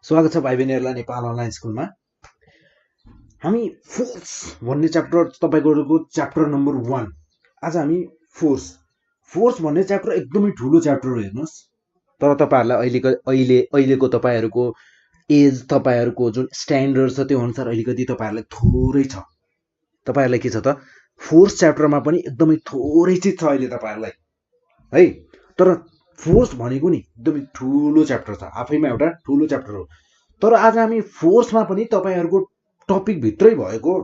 स्वागत छ भाइ बहिनीहरुलाई नेपाल अनलाइन स्कुलमा। हामी फोर्स भन्ने च्याप्टर तपाईहरुको च्याप्टर नम्बर 1। आज हामी फोर्स भन्ने च्याप्टर एकदमै ठूलो च्याप्टर हो हेर्नुस्। तर तपाईहरुलाई अहिलेको तपाईहरुको एज तपाईहरुको जुन स्ट्यान्डर्ड छ त्यो अनुसार अलिकति तपाईहरुलाई थोरै छ। तपाईहरुलाई के छ त फोर्स च्याप्टरमा पनि एकदमै थोरै चिज छ अहिले तपाईहरुलाई है। तर फोर्स भनेको नि एकदमै ठूलो च्याप्टर छ, आफैमा एउटा ठूलो च्याप्टर हो। तर आज हामी फोर्समा पनि तपाईहरुको टपिक भित्रै भएको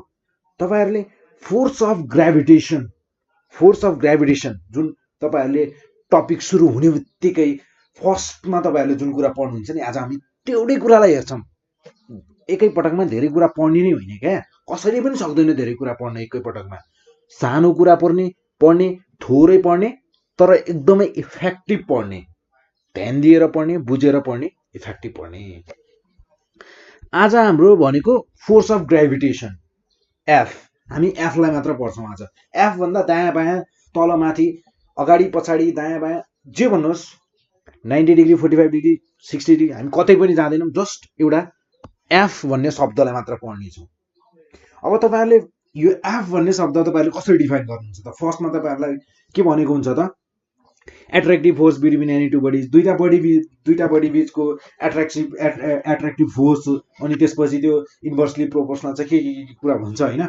तपाईहरुले फोर्स अफ ग्राभिटेसन जुन तपाईहरुले टपिक सुरु हुने बित्तिकै फर्स्टमा तपाईहरुले जुन कुरा पढ्नुहुन्छ नि, आज हामी एउटै कुरालाई हेर्छौं। एकै पटकमा धेरै कुरा पढ्ने नै होइन क्या, कसैले पनि सक्दैन धेरै कुरा पढ्न एकै पटकमा। सानो कुरा पढ्ने थोरै पढ्ने, तर एकदमै इफेक्टिभ पढ्ने, ध्यान दिएर पढ्ने, बुझेर पढ्ने, इफेक्टिभ पढ्ने। आज हाम्रो भनेको फोर्स अफ ग्राभिटेसन एफ। हामी एफ लाई मात्र पढ्छौं आज। एफ भन्दा दायाँ बायाँ तल माथि अगाडि पछाडि दायाँ बायाँ जे भन्नुहोस्, 90 डिग्री 45 डिग्री 60 डिग्री हामी कतै पनि जाँदैनौं, जस्ट एउटा एफ भन्ने शब्दलाई मात्र पढ्ने छौं। अब तपाईहरुले यो एफ भन्ने शब्द तपाईहरुले कसरी डिफाइन गर्नुहुन्छ त? फर्स्टमा तपाईहरुलाई के भनेको हुन्छ त? Attractive force between any two bodies, दुईटा बडी बीचको एट्र्याक्टिभ फोर्स। अनि त्यसपछि त्यो इन्भर्सली प्रोपोर्सनल चाहिँ के कुरा भन्छ हैन,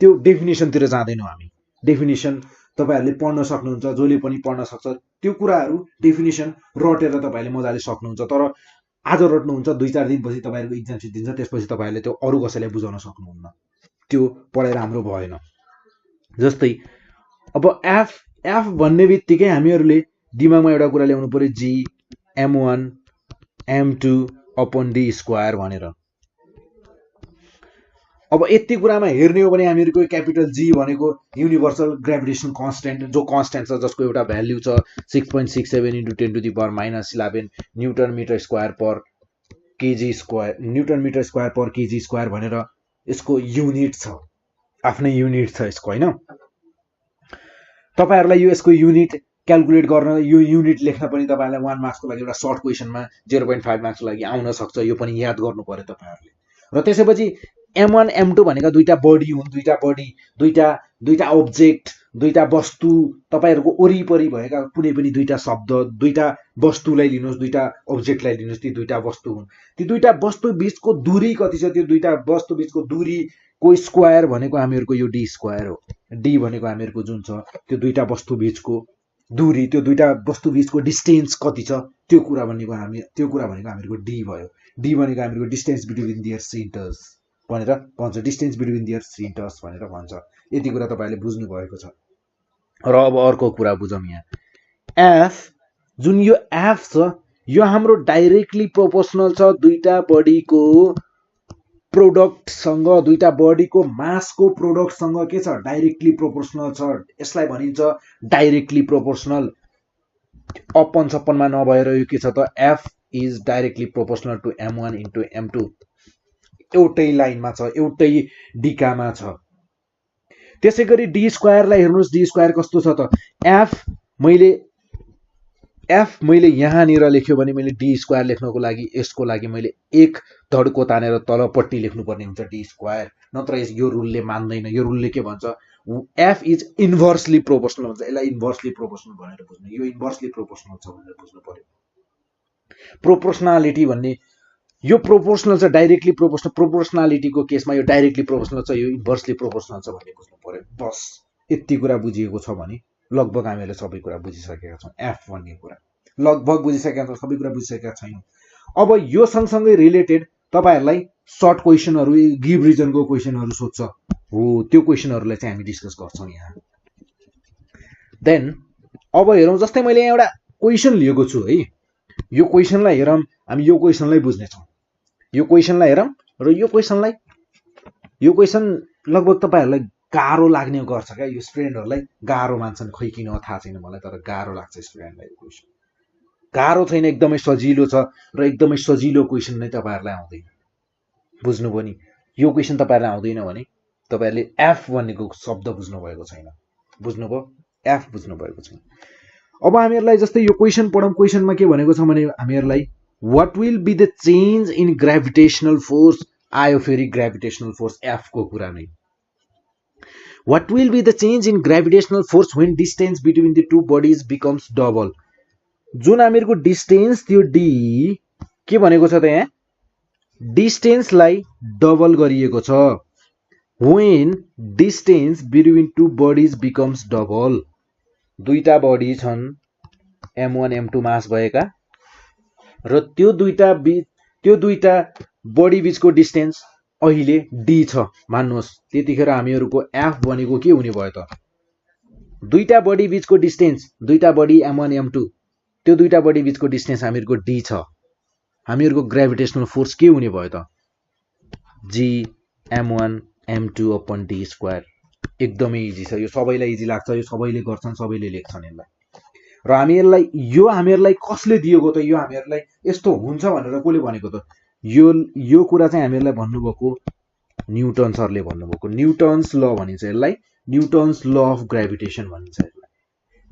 त्यो डेफिनेसनतिर जाँदैनौं हामी। डेफिनेसन तपाईहरुले पढ्न सक्नुहुन्छ, जसले पनि पढ्न सक्छ। त्यो कुराहरु डेफिनेसन रटेर तपाईहरुले मजाले सक्नुहुन्छ। तर आज रट्नुहुन्छ, 2-4 दिनपछि तपाईहरुको एक्जाम सिद्धिन्छ, त्यसपछि तपाईहरुले त्यो अरु कसैलाई बुझाउन सक्नुहुन्न। त्यो पढेर हाम्रो भएन। जस्तै अब एफ भन्ने बित्तिकै हामीहरुले दिमागमा एउटा कुरा ल्याउनु पर्यो, जी m1 m2 upon d square भनेर। अब यति कुरामा हेर्ने हो भने हामीहरुको क्यापिटल जी भनेको युनिभर्सल ग्राभिटेसन कन्स्ट्यान्ट, जो कन्स्ट्यान्ट छ, जसको एउटा भ्यालु छ 6.67 × 10⁻⁻11 न्युटन मिटर स्क्वायर पर केजी स्क्वायर भनेर यसको युनिट छ, आफ्नै युनिट छ यसको हैन। तपाईहरुलाई यसको युनिट क्याल्कुलेट गर्न, यो युनिट लेख्न पनि तपाईहरुलाई 1 मार्क्सको लागि एउटा सर्ट क्वेशनमा 0.5 मार्क्सको लागि आउन सक्छ। यो पनि याद गर्नु पर्यो तपाईहरुले। र त्यसैपछि m1 m2 भनेका दुईटा बडी हुन्, दुईटा ऑब्जेक्ट, दुईटा वस्तु। तपाईहरुको वरिपरि भएका कुनै पनि दुईटा शब्द, दुईटा वस्तुलाई लिनुस्, दुईटा ऑब्जेक्टलाई लिनुस्, ती दुईटा वस्तु हुन्। ती दुईटा वस्तु बीचको दूरी कति छ? त्यो दुईटा वस्तु बीचको दूरी को स्क्वायर भनेको हामीहरुको यो डी स्क्वायर हो। डी भनेको हामीहरुको जुन छ त्यो दुईटा वस्तु बीचको दूरी, त्यो दुईटा वस्तु बीचको डिस्टेन्स कति छ, त्यो कुरा भनेको हामीहरुको डी भयो। डी भनेको हामीहरुको डिस्टेन्स बिट्विन देयर सेन्टर्स भनेर भन्छ, डिस्टेन्स बिट्विन देयर सेन्टर्स भनेर भन्छ। यति कुरा तपाईहरुले बुझ्नु भएको छ। र अब अर्को कुरा बुझौं। यहाँ एफ, जुन यो एफ छ, यो हाम्रो डाइरेक्टली प्रोपोर्सनल छ दुईटा बडीको प्रोडक्टसँग, दुईटा बडीको मासको प्रोडक्टसँग के छ? डाइरेक्टली प्रोपोर्सनल छ। यसलाई भनिन्छ डाइरेक्टली प्रोपोर्सनल। अपन सपनमा नभएर यो के छ त? F is directly proportional to m1 × m2। एउटै लाइनमा छ, एउटै डिकामा छ। त्यसैगरी डी स्क्वायरलाई हेर्नुस्, डी स्क्वायर कस्तो छ त? एफ मैले यहाँनिर लेख्यो भने मैले डी स्क्वायर लेख्नको लागि यसको लागि मैले एक धड्को तानेर तलपट्टि लेख्नुपर्ने हुन्छ डी स्क्वायर, नत्र यो रुलले मान्दैन। यो रुलले के भन्छ? एफ इज इन्भर्सली प्रोपोर्सनल भन्छ। यसलाई इन्भर्सली प्रोपोर्सनल भनेर बुझ्नु, यो इन्भर्सली प्रोपोर्सनल छ भनेर बुझ्नु पर्यो। प्रोपोर्सनालिटी भन्ने यो प्रोपोर्सनल छ, डाइरेक्टली प्रोपोर्सनल। प्रोपोर्सनालिटीको केसमा यो डाइरेक्टली प्रोपोर्सनल छ, यो इन्भर्सली प्रोपोर्सनल छ भन्ने बुझ्नु पर्यो। बस यति कुरा बुझिएको छ भने लगभग हामीहरूले सबै कुरा बुझिसकेका छौं। एफ भन्ने कुरा लगभग बुझिसकेका छौं, सबै कुरा बुझिसकेका छैनौं। अब यो सँगसँगै रिलेटेड तपाईहरुलाई सर्ट क्वेशनहरु, गिभ रिजनको क्वेशनहरु सोध्छ हो, त्यो क्वेशनहरुलाई चाहिँ हामी डिस्कस गर्छौं यहाँ। देन अब हेरौं, जस्तै मैले यहाँ एउटा क्वेशन लिएको छु है। यो क्वेशनलाई हेरौं, हामी यो क्वेशनलाई बुझ्ने छौं। यो क्वेशनलाई हेरौं र यो क्वेशन लगभग तपाईहरुलाई गाह्रो लाग्ने गर्छ क्या। यो स्टुडेन्टहरुलाई गाह्रो मान्छन्, खै किन थाहा छैन मलाई, तर गाह्रो लाग्छ स्टुडेन्टलाई यो क्वेशन। गाह्रो छैन, एकदमै सजिलो छ र एकदमै सजिलो क्वेशन नै तपाईहरुलाई आउँदैन। बुझ्नु पनि, यो क्वेशन तपाईहरुलाई आउँदैन भने तपाईहरुले एफ भन्नेको शब्द बुझ्नु भएको छैन। बुझ्नुभयो? एफ बुझ्नु भएको छैन। अब हामीहरुलाई जस्तै यो क्वेशन पढौं। क्वेशनमा के भनेको छ भने हामीहरुलाई What will be the change in gravitational force? आयो फेरि ग्रेभिटेशनल फोर्स एफ को कुरा नै. What will be the change in gravitational force when distance between the two bodies becomes double? जुन हामीहरुको डिस्टेन्स त्यो डी के भनेको छ त यहाँ डिस्टेन्सलाई डबल गरिएको छ. When distance between two bodies becomes double. दुईटा बडी छन् m1 m2 मास भएका र त्यो दुईटा बडी बीचको डिस्टेन्स अहिले d छ मान्नुहोस्. त्यतिखेर हामीहरुको f भनेको के हुने भयो त दुईटा बडी बीचको डिस्टेन्स दुईटा बडी m1 m2 त्यो दुईटा बडी बीचको डिस्टेन्स हामीहरुको d छ. हामीहरुको ग्रेभिटेशनल फोर्स के हुने भयो त g m1 m2 upon d square. एकदमै इजी छ. यो सबैलाई इजी लाग्छ. यो सबैले गर्छन् सबैले लेख्छन् यसलाई. र हामीहरुलाई कसले दिएको त यो हामीहरुलाई यस्तो हुन्छ भनेर कसले भनेको त यो कुरा चाहिँ हामीहरुलाई भन्नुभएको न्यूटन सरले भन्नुभएको. न्यूटन्स ल भनिन्छ यसलाई. न्यूटन्स ल अफ ग्रेभिटेसन भनिन्छ यसलाई.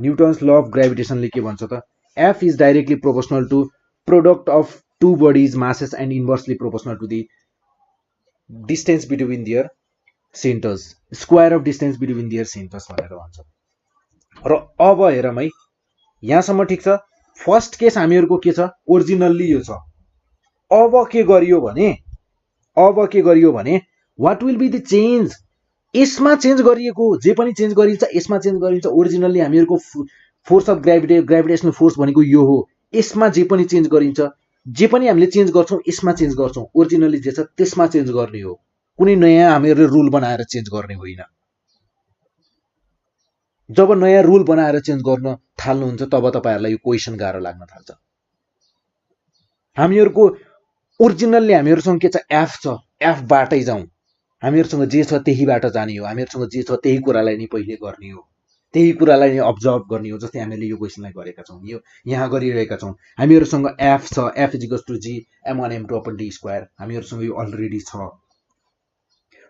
न्यूटन्स ल अफ ग्रेभिटेसनले के भन्छ त F is directly proportional to product of two bodies masses and inversely proportional to the distance between their centers. Square of distance between their centers भनेर भन्छ. र अब हेरौँ है यहाँसम्म ठीक छ. फर्स्ट केस हामीहरुको के छ ओरिजिनल्ली यो छ. अब के गरियो भने what will be the change. यसमा चेन्ज गरिएको जे पनि चेन्ज गरिन्छ यसमा चेन्ज गरिन्छ. ओरिजिनल्ली हामीहरुको फोर्स अफ ग्रेभिटेशनल फोर्स भनेको यो हो. यसमा जे पनि चेन्ज गरिन्छ जे पनि हामीले चेन्ज गर्छौं यसमा चेन्ज गर्छौं. ओरिजिनल्ली जे छ त्यसमा चेन्ज गर्ने हो. कुनै नयाँ हामीहरुले रुल बनाएर चेन्ज गर्ने होइन. जब नयाँ रुल बनाएर चेन्ज गर्न थाल्नुहुन्छ तब तपाईहरुलाई यो क्वेशन गाह्रो लाग्न थाल्छ. हामीहरुको ओरिजिनल्ली हामीहरुसँग के छ एफ छ. एफ बाटै जाउँ. हामीहरुसँग जे छ त्यहीबाट जाने हो. हामीहरुसँग जे छ त्यही कुरालाई नै पहिले गर्ने हो. त्यही कुरालाई नै अब्जर्भ गर्ने हो. जस्तै हामीले यो क्वेशनलाई गरेका छौं. यो यहाँ गरिरहेका छौं. हामीहरुसँग एफ छ. F is equals to G m1 m2 upon d square. हामीहरुसँग यो अलरेडी छ.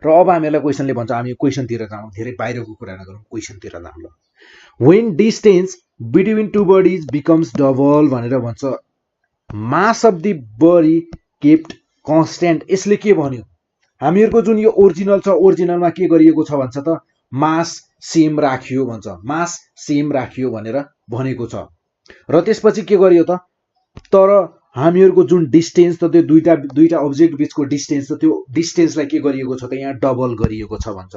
र अब हामीहरुलाई क्वेशनले भन्छ हामी क्वेशनतिर जाउँ. धेरै बाहिरको कुरा नगरौँ क्वेशनतिर जाउँ ल. When distance between two bodies becomes double भनेर भन्छ. Mass of the body kept constant. यसले के भन्यो हामीहरुको जुन यो ओरिजिनल छ ओरिजिनलमा के गरिएको छ भन्छ त मास सेम राखियो भन्छ. मास सेम राखियो भनेर भनेको छ. र त्यसपछि के गरियो त तर हामीहरुको जुन डिस्टेन्स त त्यो दुईटा अब्जेक्ट बीचको डिस्टेन्स त त्यो डिस्टेन्सलाई के गरिएको छ त यहाँ डबल गरिएको छ भन्छ.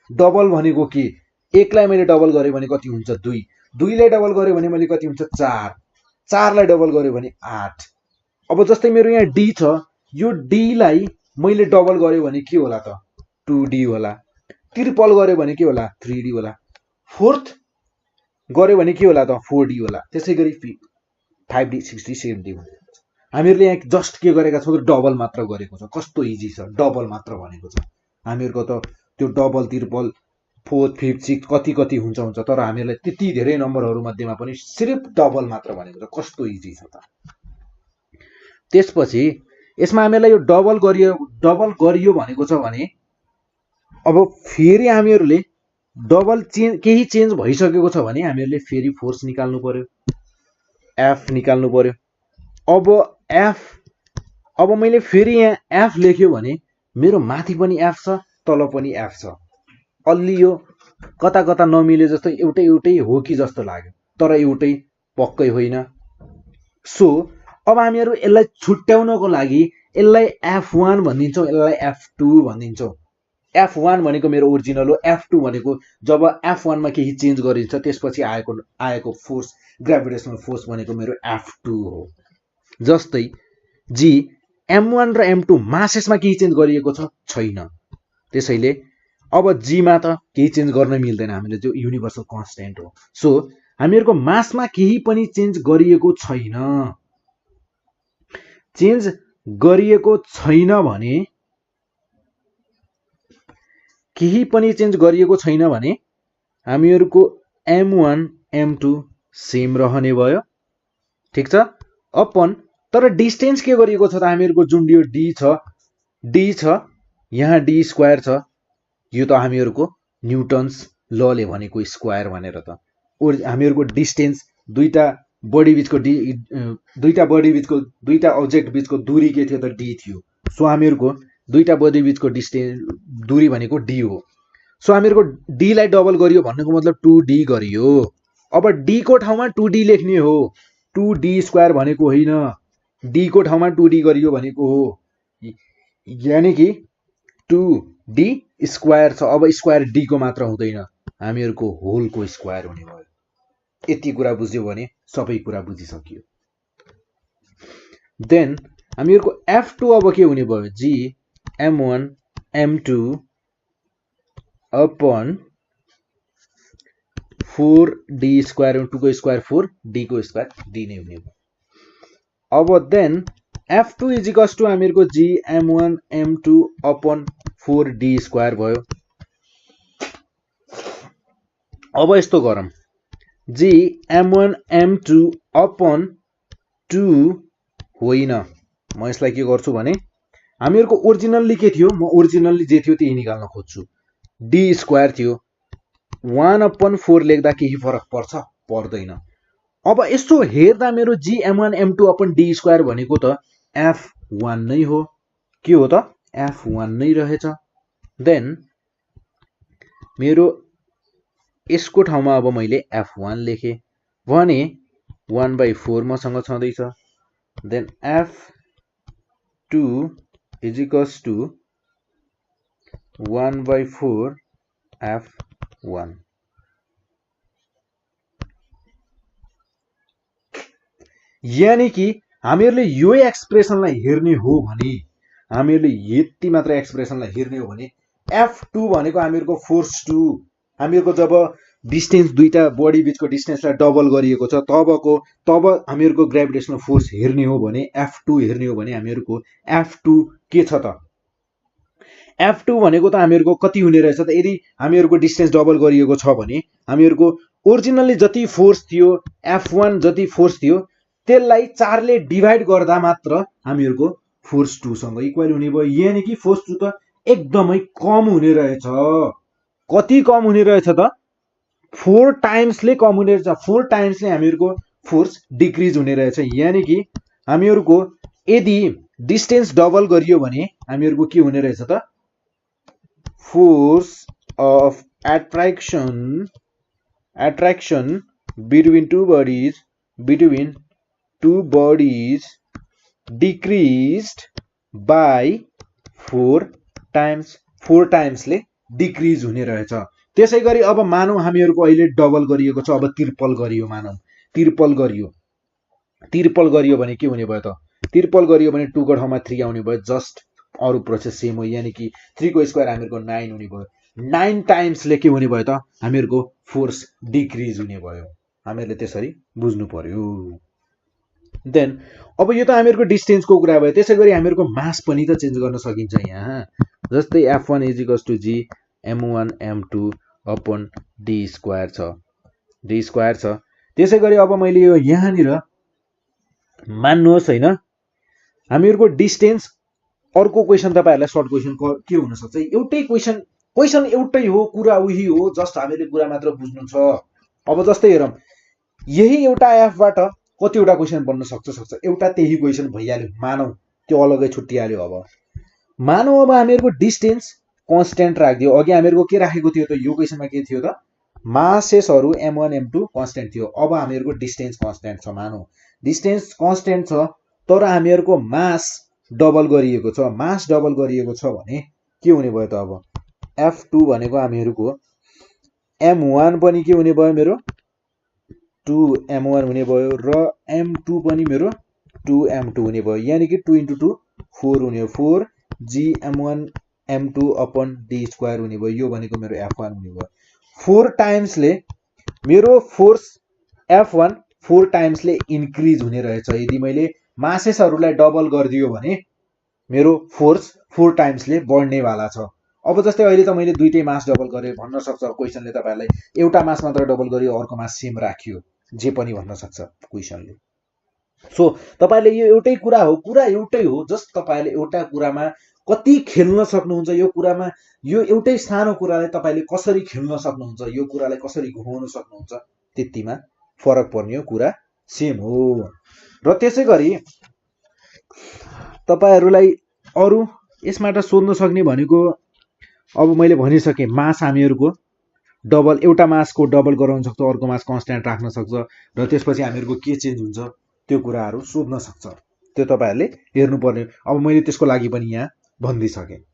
डबल भनेको के एकलाई मैले डबल गरे भने कति हुन्छ 2. 2 लाई डबल गरे भने मैले कति हुन्छ 4. 4 लाई डबल गरे भने 8. अब जस्तै मेरो यहाँ d छ. यो d लाई मैले डबल गरे भने के होला त 2d होला. ट्रिपल गरे भने के होला 3d होला. फोर्थ गरे भने के होला त 4d होला. त्यसैगरी 5d 6d 7d हुन्छ. हामीहरुले यहाँ जस्ट के गरेका छौं डबल मात्र गरेको छ. कस्तो इजी छ. डबल मात्र भनेको छ. हामीहरुको त त्यो double triple 4th 5th 6th कति हुन्छ. तर हामीहरुलाई त्यति धेरै नम्बरहरु मध्येमा पनि सिर्फ डबल मात्र भनेको छ. कस्तो इजी छ त. त्यसपछि यसमा हामीहरुलाई यो डबल गरियो भनेको छ भने अब फेरि हामीहरुले डबल केही चेन्ज भइसकेको छ भने हामीहरुले फेरि फोर्स निकाल्नु पर्यो. एफ निकाल्नु पर्यो. अब मैले फेरि यहाँ एफ लेख्यो भने मेरो माथि पनि एफ छ तल पनि एफ छ. अलि यो कता कता नमिले जस्तो एउटै हो कि जस्तो लाग्यो तर एउटै पक्कै होइन. सो अब हामीहरु यसलाई छुट्याउनको लागि यसलाई f1 भनिदिन्छौं यसलाई f2 भनिदिन्छौं. f1 भनेको मेरो ओरिजिनल हो. f2 भनेको जब f1 मा केही चेन्ज गरिन्छ त्यसपछि आएको फोर्स ग्रेभिटेशनल फोर्स भनेको मेरो f2 हो. जस्तै जी m1 र m2 मासेसमा केही चेन्ज गरिएको छैन. त्यसैले अब जी मा त केही चेन्ज गर्न मिल्दैन. हामीले जो युनिभर्सल कन्स्टेन्ट हो. सो हामीहरुको मासमा केही पनि चेन्ज गरिएको छैन. चेन्ज गरिएको छैन भने केही पनि चेन्ज गरिएको छैन भने हामीहरुको m1 m2 सेम रहने भयो. ठीक छ. अपन तर डिस्टेन्स के गरिएको छ त हामीहरुको जुन यो d छ यहाँ d स्क्वायर छ. यो त हामीहरुको न्यूटन्स ल ले भनेको स्क्वायर भनेर त हामीहरुको डिस्टेन्स दुईटा बडी बीचको दुईटा बडी बीचको दुईटा अब्जेक्ट बीचको दूरी के थियो त डी थियो। सो हामीहरूको दुईटा बडी बीचको डिस्टेन्स दूरी भनेको डी हो। सो हामीहरूको डी लाई डबल गरियो भन्नुको मतलब 2d गरियो। अब डी को ठाउँमा 2d लेख्ने हो, 2d स्क्वायर भनेको होइन, डी को ठाउँमा 2d गरियो भनेको हो, यानी कि 2d स्क्वायर छ। अब स्क्वायर डी को मात्र हुँदैन, हामीहरूको होलको स्क्वायर हुने भयो। यति कुरा बुझ्यो भने सबै कुरा बुझिसकियो। देन हामीहरूको f2 अब के हुने भयो, g m1 m2 upon 4d square 2 को स्क्वायर 4d को स्क्वायर d नै हुने भयो। अब then f2 is equals to हामीहरूको g m1 m2 upon 4d square भयो। अब यस्तो गरौँ, g m1 m2 अपन 2 होइन, म यसलाई के गर्छु भने हामीहरूको ओरिजिनल्ली के थियो, म ओरिजिनल्ली जे थियो त्यही निकाल्न खोज्छु। डी स्क्वायर थियो, 1/4 लेख्दा केही फरक पर्छ, पर्दैन। अब यसो हेर्दा मेरो जी m1 m2 upon D square भनेको त f1 नै हो। के हो त, f1 नै रहेछ। देन मेरो यसको ठाउँमा अब मैले f1 लेखेँ भने 1/4 मसँग छँदैछ। Then f2 is equals to 1/4 f1। यानी कि हामीहरूले यो एक्सप्रेसनलाई हेर्ने हो भने, हामीहरूले यति मात्र एक्सप्रेसनलाई हेर्ने हो भने f2 भनेको हामीहरूको फोर्स 2, हामीहरूको जब डिस्टेन्स दुईटा बडी बीचको डिस्टेन्सलाई डबल गरिएको छ तब हामीहरूको ग्रेभिटेसनल फोर्स हेर्ने हो भने f2 हेर्ने हो भने हामीहरूको f2 के छ त, f2 भनेको त हामीहरूको कति हुने रहेछ त, यदि हामीहरूको डिस्टेन्स डबल गरिएको छ भने हामीहरूको ओरिजिनल्ली जति फोर्स थियो f1 जति फोर्स थियो त्यसलाई 4 ले डिभाइड गर्दा मात्र हामीहरूको फोर्स 2 सँग इक्वल हुने भयो। यानी कि फोर्स 2 त एकदमै कम हुने रहेछ। कति कम हुने रहेछ त, 4 टाइम्सले कम हुने रहेछ, 4 टाइम्सले हामीहरूको फोर्स डिक्रिज हुने रहेछ। यानी कि हामीहरूको यदि डिस्टेन्स डबल गरियो भने हामीहरूको के हुने रहेछ त, force of attraction between two bodies decreased by 4 times, 4 टाइम्सले डिक्रिज हुने रहेछ। त्यसै गरी अब मानौ हामीहरूको अहिले डबल गरिएको छ, अब त्रिपल गरियो, मानौ त्रिपल गरियो भने के हुने भयो त, त्रिपल गरियो भने 2 को ठाउँमा 3 आउने भयो, जस्ट अरु प्रोसेस सेम हो। यानी कि 3 को स्क्वायर हामीहरूको 9 हुने भयो, 9 टाइम्सले के हुने भयो त, हामीहरूको फोर्स डिक्रिज हुने भयो। हामीहरूले त्यसरी बुझ्नु पर्यो। देन अब यो त हामीहरूको डिस्टेन्सको कुरा भयो। त्यसै गरी हामीहरूको मास पनि त चेन्ज गर्न सकिन्छ यहाँ। जस्तै f1 is equals to g m1 m2 upon d square छ। त्यसै गरी अब मैले यो यहाँनिर मान्नुहोस् हैन, हामीहरूको डिस्टेन्स, अर्को क्वेसन तपाईहरुलाई सर्ट क्वेसन के हुन सक्छ, एउटै क्वेसन एउटै हो, कुरा उही हो, जस्ट हामीले कुरा मात्र बुझ्नु छ। अब जस्तै हेरौँ, यही एउटा f बाट कतिवटा क्वेसन बन्न सक्छ, एउटा त्यही क्वेसन भइहाल्यो, मानौ त्यो अलगै छुट्टिहाल्यो। अब मानौ अब हामीहरूको डिस्टेन्स कन्स्ट्यान्ट राख्दियो। अघि हामीहरूको के राखेको थियो त, यो क्वेसनमा के थियो त, मासेसहरु m1 m2 कन्स्ट्यान्ट थियो। अब हामीहरूको डिस्टेन्स कन्स्ट्यान्ट छ, मानौ डिस्टेन्स कन्स्ट्यान्ट छ तर हामीहरूको मास डबल गरिएको छ। मास डबल गरिएको छ भने के हुने भयो त, अब f2 भनेको हामीहरूको m1 पनि के हुने भयो, मेरो 2m1 हुने भयो र m2 पनि मेरो 2m2 हुने भयो। यानी कि 2 × 2 4 हुने हो, 4 g m1 m2 upon d square हुने भयो। यो भनेको मेरो f1 हुने भयो। 4 टाइम्सले मेरो फोर्स f1 4 टाइम्सले इन्क्रिज हुने रहेछ। यदि मैले मासेसहरुलाई डबल गरिदियो भने मेरो फोर्स 4 टाइम्सले बढ्नेवाला छ। अब जस्तै अहिले त मैले दुईटै मास डबल गरे भन्न सक्छ क्वेसनले, तपाईहरुलाई एउटा मास मात्र डबल गरियो, अर्को मास सेम राखियो, जे पनि भन्न सक्छ क्वेसनले। सो तपाईहरुले यो एउटै कुरा हो, कुरा एउटै हो, जस्ट तपाईहरुले एउटा कुरामा कति खेल्न सक्नुहुन्छ, यो कुरामा यो एउटै सानो कुरालाई तपाईले कसरी खेल्न सक्नुहुन्छ, यो कुरालाई कसरी घुमाउन सक्नुहुन्छ, त्यतिमा फरक पर्ने हो, कुरा सेम हो। र त्यसै गरी तपाईँहरूलाई अरू यसबाट सोध्न सक्ने भनेको अब मैले भनिसकेँ, मास हामीहरूको डबल, एउटा मासको डबल गराउन सक्छ, अर्को मास कन्स्ट्यान्ट राख्न सक्छ, र त्यसपछि हामीहरूको के चेन्ज हुन्छ त्यो कुराहरू सोध्न सक्छ। त्यो तपाईँहरूले हेर्नुपर्ने। अब मैले त्यसको लागि पनि यहाँ भनिदिइसकेँ।